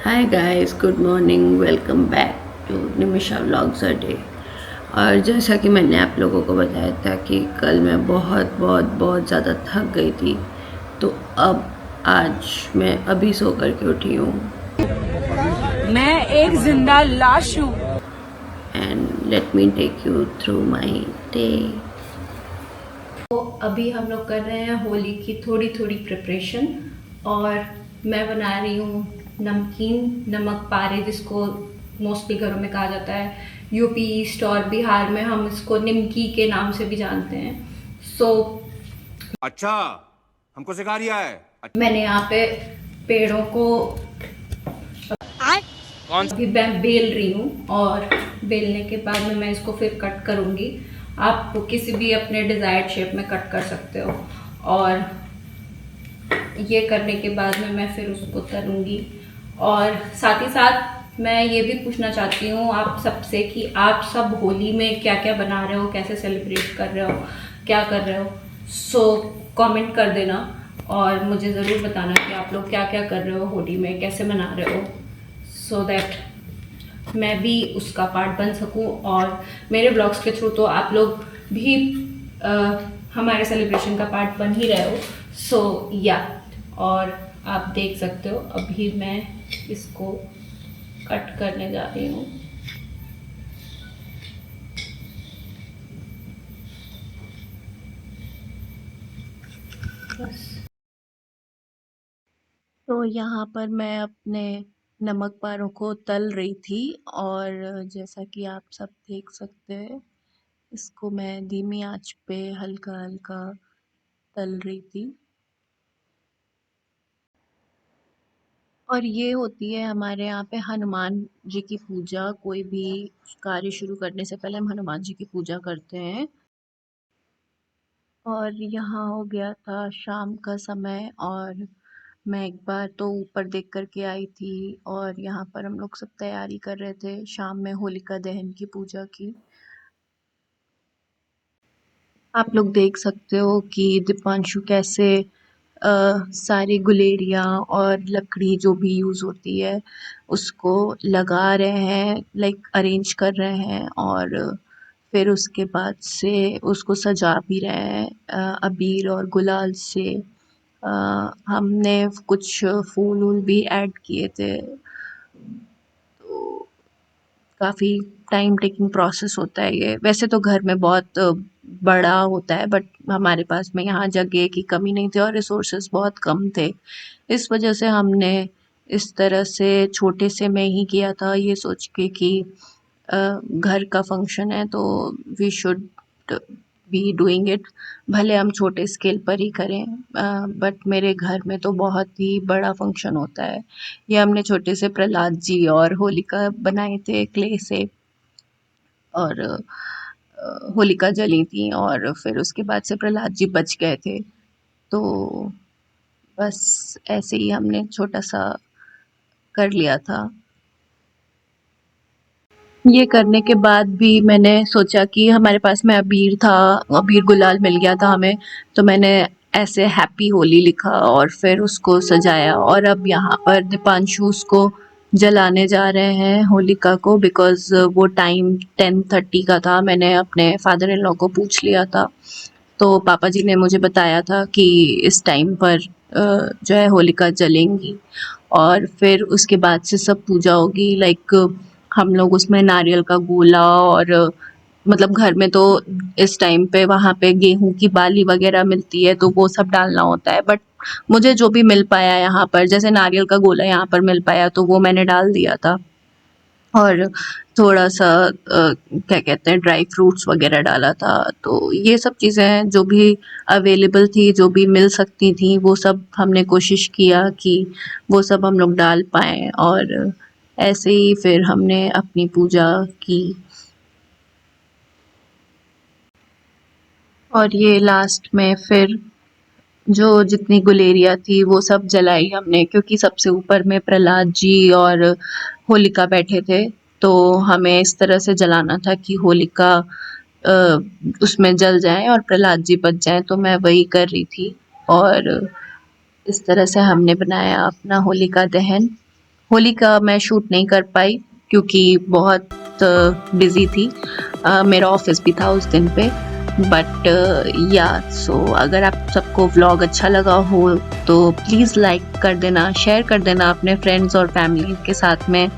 Hi guys, good morning. Welcome back to Nimisha vlogs a day. और जैसा कि मैंने आप लोगों को बताया था कि कल मैं बहुत ज़्यादा थक गई थी, तो अब आज मैं अभी सो कर के उठी हूँ। मैं एक जिंदा लाश हूँ। And let me take you through my day. तो अभी हम लोग कर रहे हैं होली की थोड़ी थोड़ी प्रिपरेशन। और मैं बना रही हूँ नमकीन नमक पारे, जिसको मोस्टली घरों में कहा जाता है। यूपी ईस्ट और बिहार में हम इसको निमकी के नाम से भी जानते हैं। सो अच्छा, हमको सिखा रिया है। मैंने यहाँ पे पेड़ों को कौन अभी मैं बेल रही हूँ, और बेलने के बाद में मैं इसको फिर कट करूँगी। आप किसी भी अपने डिज़ायर्ड शेप में कट कर सकते हो। और ये करने के बाद में मैं फिर उसको तलूँगी। और साथ ही साथ मैं ये भी पूछना चाहती हूँ आप सबसे कि आप सब होली में क्या क्या बना रहे हो, कैसे सेलिब्रेट कर रहे हो, क्या कर रहे हो। सो कमेंट कर देना और मुझे ज़रूर बताना कि आप लोग क्या क्या कर रहे हो होली में, कैसे मना रहे हो, सो दैट मैं भी उसका पार्ट बन सकूं। और मेरे ब्लॉग्स के थ्रू तो आप लोग भी हमारे सेलिब्रेशन का पार्ट बन ही रहे हो। सो या और आप देख सकते हो अभी मैं इसको कट करने जा रही हूँ। बस। तो यहाँ पर मैं अपने नमक पारों को तल रही थी, और जैसा कि आप सब देख सकते हैं, इसको मैं धीमी आंच पे हल्का हल्का तल रही थी। और ये होती है हमारे यहाँ पे हनुमान जी की पूजा। कोई भी कार्य शुरू करने से पहले हम हनुमान जी की पूजा करते हैं। और यहाँ हो गया था शाम का समय, और मैं एक बार तो ऊपर देख कर के आई थी, और यहाँ पर हम लोग सब तैयारी कर रहे थे शाम में होलिका दहन की पूजा की। आप लोग देख सकते हो कि दीपांशु कैसे सारी गुलेरियाँ और लकड़ी जो भी यूज़ होती है उसको लगा रहे हैं, लाइक अरेंज कर रहे हैं। और फिर उसके बाद से उसको सजा भी रहे हैं अबीर और गुलाल से। हमने कुछ फूल वूल भी ऐड किए थे। तो काफ़ी टाइम टेकिंग प्रोसेस होता है ये। वैसे तो घर में बहुत बड़ा होता है, बट हमारे पास में यहाँ जगह की कमी नहीं थी और रिसोर्सेज बहुत कम थे। इस वजह से हमने इस तरह से छोटे से में ही किया था, ये सोच के कि घर का फंक्शन है तो we should be doing it, भले हम छोटे स्केल पर ही करें। बट मेरे घर में तो बहुत ही बड़ा फंक्शन होता है। ये हमने छोटे से प्रहलाद जी और होलिका बनाए थे क्ले से। और होलिका जली थी, और फिर उसके बाद से प्रहलाद जी बच गए थे। तो बस ऐसे ही हमने छोटा सा कर लिया था। ये करने के बाद भी मैंने सोचा कि हमारे पास में अबीर था, अबीर गुलाल मिल गया था हमें, तो मैंने ऐसे हैप्पी होली लिखा और फिर उसको सजाया। और अब यहाँ पर दीपांशु उसको जलाने जा रहे हैं होलिका को, बिकॉज वो टाइम 10:30 का था। मैंने अपने फादर इन लॉ को पूछ लिया था, तो पापा जी ने मुझे बताया था कि इस टाइम पर जो है होलिका जलेंगी। और फिर उसके बाद से सब पूजा होगी, लाइक हम लोग उसमें नारियल का गोला और मतलब घर में तो इस टाइम पे वहाँ पे गेहूं की बाली वगैरह मिलती है तो वो सब डालना होता है। बट मुझे जो भी मिल पाया यहाँ पर, जैसे नारियल का गोला यहाँ पर मिल पाया तो वो मैंने डाल दिया था। और थोड़ा सा क्या कहते हैं, ड्राई फ्रूट्स वगैरह डाला था। तो ये सब चीज़ें हैं जो भी अवेलेबल थी, जो भी मिल सकती थी, वो सब हमने कोशिश किया कि वो सब हम लोग डाल पाएँ। और ऐसे ही फिर हमने अपनी पूजा की। और ये लास्ट में फिर जो जितनी गुलेरिया थी वो सब जलाई हमने, क्योंकि सबसे ऊपर में प्रहलाद जी और होलिका बैठे थे। तो हमें इस तरह से जलाना था कि होलिका अ, उसमें जल जाए और प्रहलाद जी बच जाएं, तो मैं वही कर रही थी। और इस तरह से हमने बनाया अपना होलिका दहन। होली का मैं शूट नहीं कर पाई क्योंकि बहुत बिजी थी। मेरा ऑफिस भी था उस दिन पे। बट या सो अगर आप सबको व्लॉग अच्छा लगा हो तो प्लीज़ लाइक कर देना, शेयर कर देना अपने फ्रेंड्स और फैमिली के साथ में,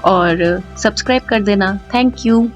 और सब्सक्राइब कर देना। Thank you.